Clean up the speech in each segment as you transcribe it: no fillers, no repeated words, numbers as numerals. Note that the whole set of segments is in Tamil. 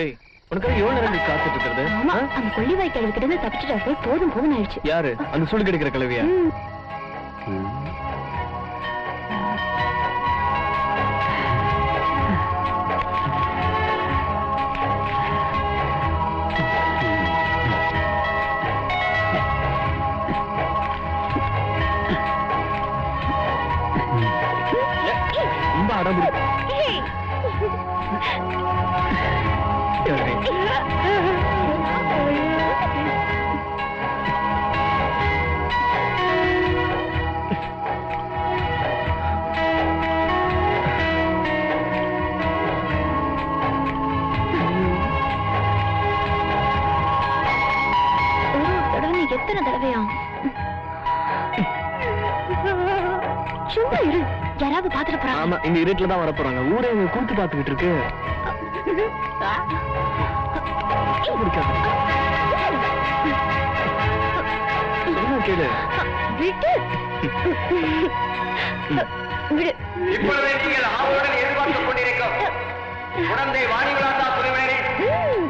ஏய், உனக்கு எவ்வளவு நேரம் காத்துட்டு இருக்கிறது? அந்த கொள்ளிவாய் கிழவி கிட்ட இருந்து தப்பிச்சுட்டா போய் போதும் போதும் ஆயிடுச்சு. யாரு அந்த சுடு கிடைக்கிற கிழவியா? ரொம்ப அடம்பு. எத்தனை தடவையா? சும்மா இரு, யாராவது பாத்துட்டு போறாங்க. ஆமா, இந்த இருட்டுல தான் வர போறாங்க. ஊரே கூத்து பாத்துக்கிட்டு இருக்கு. கேளு. இப்பொழுது நீங்கள் ஆவலுடன் எதிர்பார்த்துக் கொண்டிருக்கும் குழந்தை வாணிவிழாத்தா குழுவினரின்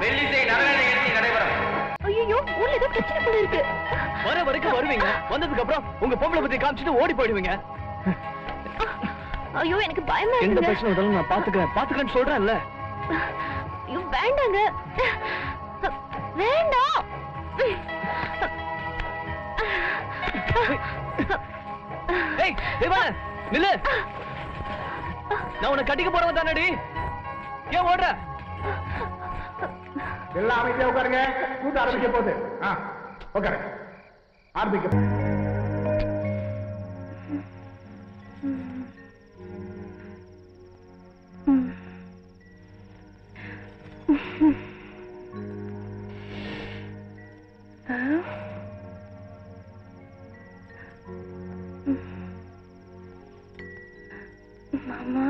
வெள்ளிசை நடன நிகழ்ச்சி நடைபெறும். ஐயோ, ஊர்ல ஏதோ பிரச்சனை போல இருக்கு. வர வரைக்கும் வருவீங்க, வந்ததுக்கு அப்புறம் உங்க பொம்பளை பத்தி காமிச்சிட்டு ஓடி போயிடுவீங்க. ஐயோ, எனக்கு பயமா எந்த இருக்கு. பிரச்சனை வந்தாலும் நான் பாத்துக்கிறேன்னு சொல்றேன்ல. ஐயோ, வேண்டாங்க, வேண்டாம். ஏய் தேவா, நில்லு. நான் உன்னை கட்டிக்க போறவன் தானடி. ஏன் ஓடுற? எல்லாம் அமைதியா உட்காருங்க. கூட்ட ஆரம்பிக்க போகுது. உட்காரு. ஆரம்பிக்க. மாமா,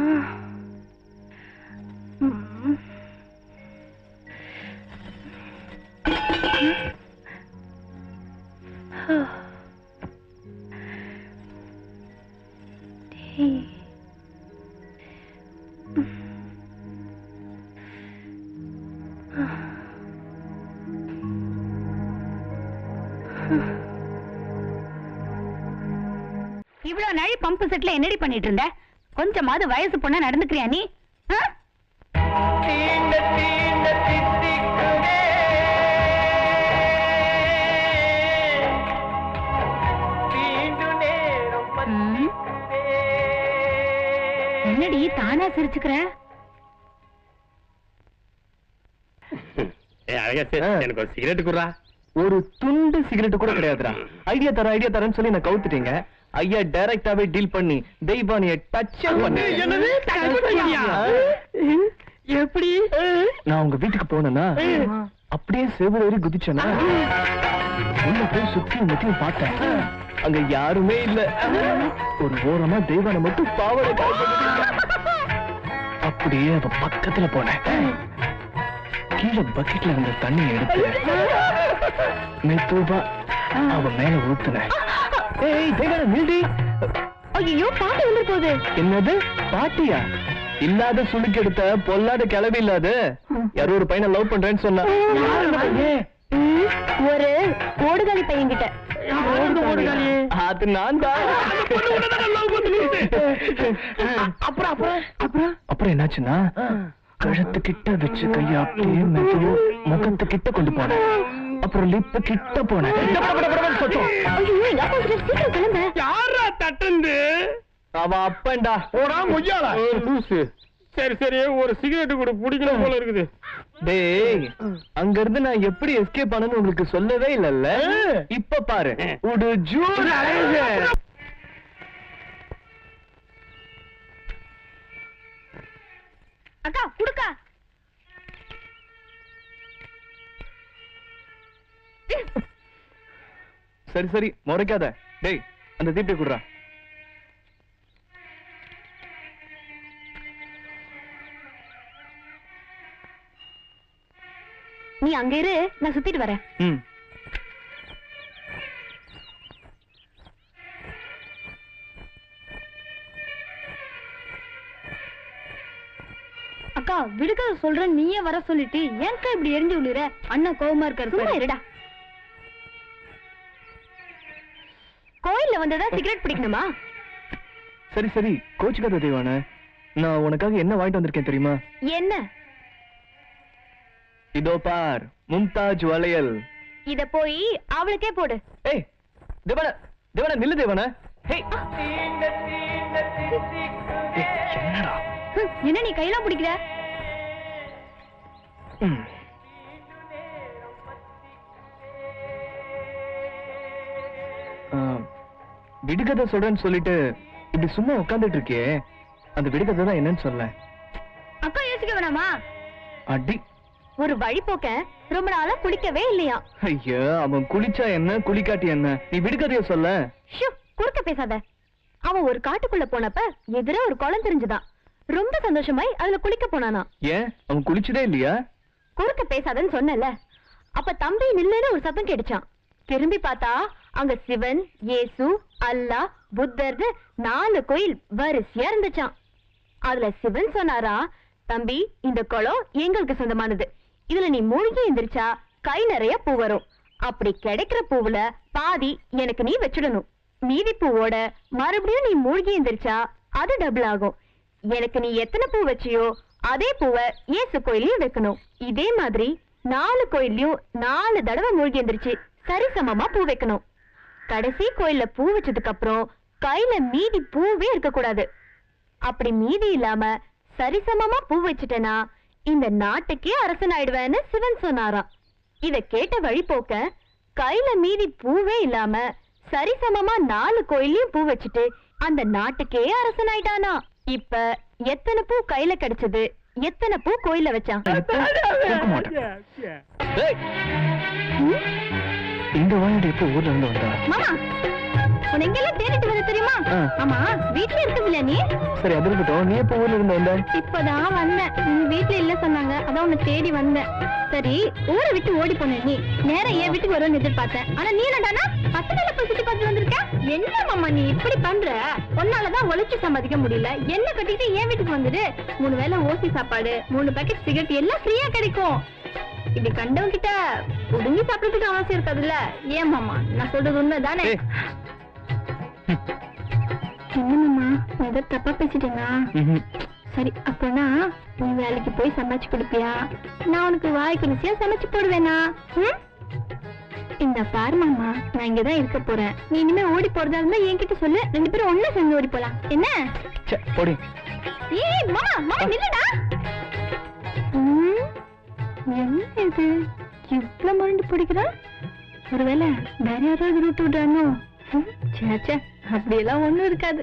இவ்வளவு நாள் பம்பு செட்ல என்னடி பண்ணிட்டு இருந்த? கொஞ்சமாவது வயசு பொண்ணா நடந்துக்கிறியா நீ? என்னடி தானா சிரிச்சுக்கிற? எனக்கு ஒரு சிகரெட் குடுறா. ஒரு துண்டு சிகரெட் கூட கிடையாதுடா. ஐடியா தரேன்னு சொல்லி நான் கவுத்துட்டீங்க. ஐயா டைரக்டாவே டீல் பண்ணி தெய்வானிய டச் பண்ணி. எப்படி? நான் உங்க வீட்டுக்கு போனேன்னா அப்படியே செவரேறி குதிச்சேனா, உள்ள போய் சுத்தி முத்தியும் பார்த்தேன். அங்க யாருமே இல்ல. ஒரு ஓரமா தெய்வான மட்டும் பாவட அப்படியே அவ பக்கத்துல போனேன். கீழே பக்கெட்ல இருந்த தண்ணி எடுத்து மெதுவா அவ மேல ஊத்துனேன். ஏய் தேவன நில்டி. ஐயோ, பாட்டி வந்து போகுது. என்னது பாட்டியா? இல்லாத சுளுக்கு எடுத்த பொல்லாத கிளவி இல்லாத யாரோ ஒரு பையனை லவ் பண்றேன்னு சொன்னா. ஒரு ஓடுகாலி பையன் கிட்ட. அது நான் தான். அப்புறம் என்னாச்சுன்னா, கழுத்து கிட்ட வச்சு கைய அப்படியே மெதுவா முகத்து கிட்ட கொண்டு போனேன். அப்புறம் லிப்பு கிட்ட போனேன். யாரா தட்டுந்து? அவ அப்பன்டா. போடா மொய்யால. சரி சரி, ஒரு சிகரெட் கூட பிடிக்கணும் போல இருக்குது. டேய், அங்க இருந்து நான் எப்படி எஸ்கேப் பண்ணனும் உங்களுக்கு சொல்லவே இல்லல்ல. இப்ப பாரு, ஒரு ஜூஸ். அக்கா குடுக்கா. சரி சரி, முறைக்காத. டேய், அந்த தீப்பை குடுறா. நீ அங்க இரு, நான் சுத்திட்டு வரேன். அக்கா விடுக்க சொல்றேன் நீயே வர சொல்லிட்டு ஏன்க்கா இப்படி எரிஞ்சு விழுற? அண்ணா கோவமா இருக்காரு. சும்மா இருடா. கோயில்ல வந்ததா சிகரெட் பிடிக்கணுமா? சரி சரி கோச்சுக்காத தெய்வான. நான் உனக்காக என்ன வாங்கிட்டு வந்திருக்கேன் தெரியுமா? என்ன? இதோ பார், மும்தாஜ் வளையல். இத போய் அவளுக்கே போடு. ஏய் தேவான, தேவான நில்லு தேவான. ஏய் என்னடா? என்ன நீ கையெல்லாம் பிடிக்கிற? விடுகதை சொல்றேன்னு சொல்லிட்டு இப்படி சும்மா உட்கார்ந்துட்டு இருக்கே, அந்த விடுகதை தான் என்னன்னு சொல்ல. அக்கா யோசிக்க வேணாமா? அடி ஒரு வழி போக்க ரொம்ப நாளா குளிக்கவே இல்லையா? ஐயோ, அவன் குளிச்சா என்ன குளிக்காட்டி என்ன, நீ விடுகதைய சொல்ல. குறுக்க பேசாத. அவன் ஒரு காட்டுக்குள்ள போனப்ப எதிர ஒரு குளம் தெரிஞ்சுதான். ரொம்ப சந்தோஷமாய் அதுல குளிக்க போனானா. ஏன் அவன் குளிச்சதே இல்லையா? குறுக்க பேசாதன்னு சொன்னல. அப்ப தம்பி நில்லுன்னு ஒரு சத்தம் கேட்டுச்சான். திரும்பி பார்த்தா அங்க சிவன், இயேசு, அல்லாஹ், புத்தர்னு 4 கோயில் வரிசையா இருந்துச்சான். அதுல சிவன் சொன்னாரா, தம்பி இந்த குளம் எங்களுக்கு சொந்தமானது. இதுல நீ மூழ்கி எந்திரிச்சா கை நிறைய பூ வரும். அப்படி கிடைக்கிற பூவுல பாதி எனக்கு நீ வச்சிடணும். மீதி பூவோட மறுபடியும் நீ மூழ்கி எந்திரிச்சா அது டபுள் ஆகும். எனக்கு நீ எத்தனை பூ வச்சியோ அதே பூவை இயேசு கோயிலையும் வைக்கணும். இதே மாதிரி 4 கோயிலையும் 4 தடவை மூழ்கி எந்திரிச்சு சரிசமமா பூ வைக்கணும். கடைசி கோயில்ல பூ வச்சதுக்கு அப்புறம் கையில மீதி பூவே இருக்க கூடாது. அப்படி மீதி இல்லாம சரிசமமா பூ வச்சுட்டேனா இந்த நாட்டுக்கே அரசன் ஆயிடுவேன்னு சிவன் சொன்னாராம். இத கேட்ட வழி போக்க கையில மீதி பூவே இல்லாம சரிசமமா 4 கோயிலையும் பூ வச்சுட்டு அந்த நாட்டுக்கே அரசன் ஆயிட்டானா. இப்ப எத்தனை பூ கையில கிடைச்சது, எத்தனை பூ கோயில்ல வச்சான்? இந்த வாங்கிட்டு இப்ப ஊர்ல இருந்து வந்தா? மாமா உன்னை எங்கெல்லாம் தேடிட்டு வந்த தெரியுமா? ஆமா வீட்டுல இருக்கவில்ல நீ? சரி அது இருக்கட்டும், நீ எப்ப ஊர்ல இருந்து வந்த? இப்பதான் வந்தேன். நீ வீட்டுல இல்ல சொன்னாங்க, அதான் உன்னை தேடி வந்தேன். சரி ஊரை விட்டு ஓடி போன நீ நேரா என் வீட்டுக்கு வரும்னு எதிர்பார்த்தேன். ஆனா நீ என்னடானா பசங்களை போய் சுத்தி பார்த்து வந்திருக்க. என்ன மாமா நீ இப்படி பண்ற? உன்னாலதான் உழைச்சு சம்பாதிக்க முடியல. என்ன கட்டிட்டு என் வீட்டுக்கு வந்துடு. 3 வேளை ஓசி சாப்பாடு, 3 பேக்கெட் சிகரெட் எல்லாம் ஃப்ரீயா கிடைக்கும். இப்படி கண்டவங்க கிட்ட புடுங்கி சாப்பிடறதுக்கு அவசியம் இருக்காதுல்ல. ஏன் மாமா நான் சொல்றது உண்மைதானே? என்னம்மா ஏதோ தப்பா பேசிட்டேனா? சரி அப்பனா நீ வேலைக்கு போய் சமைச்சு கொடுப்பியா? நான் உனக்கு வாய்க்கு ருசியா சமைச்சு போடுவேனா? இந்த பாரு மாமா, நான் இங்கதான் இருக்க போறேன். நீ இனிமே ஓடி போறதா இருந்தா என்கிட்ட சொல்லு, 2 பேரும் ஒண்ணா சேர்ந்து ஓடி போலாம். என்ன? ஏய் மாமா மாமா நில்லுடா. என்ன இது இவ்வளவு மறந்து பிடிக்கிறா? ஒருவேளை வேற யாராவது ரூட் விடுறானோ? சே அப்படியெல்லாம் ஒண்ணும் இருக்காது.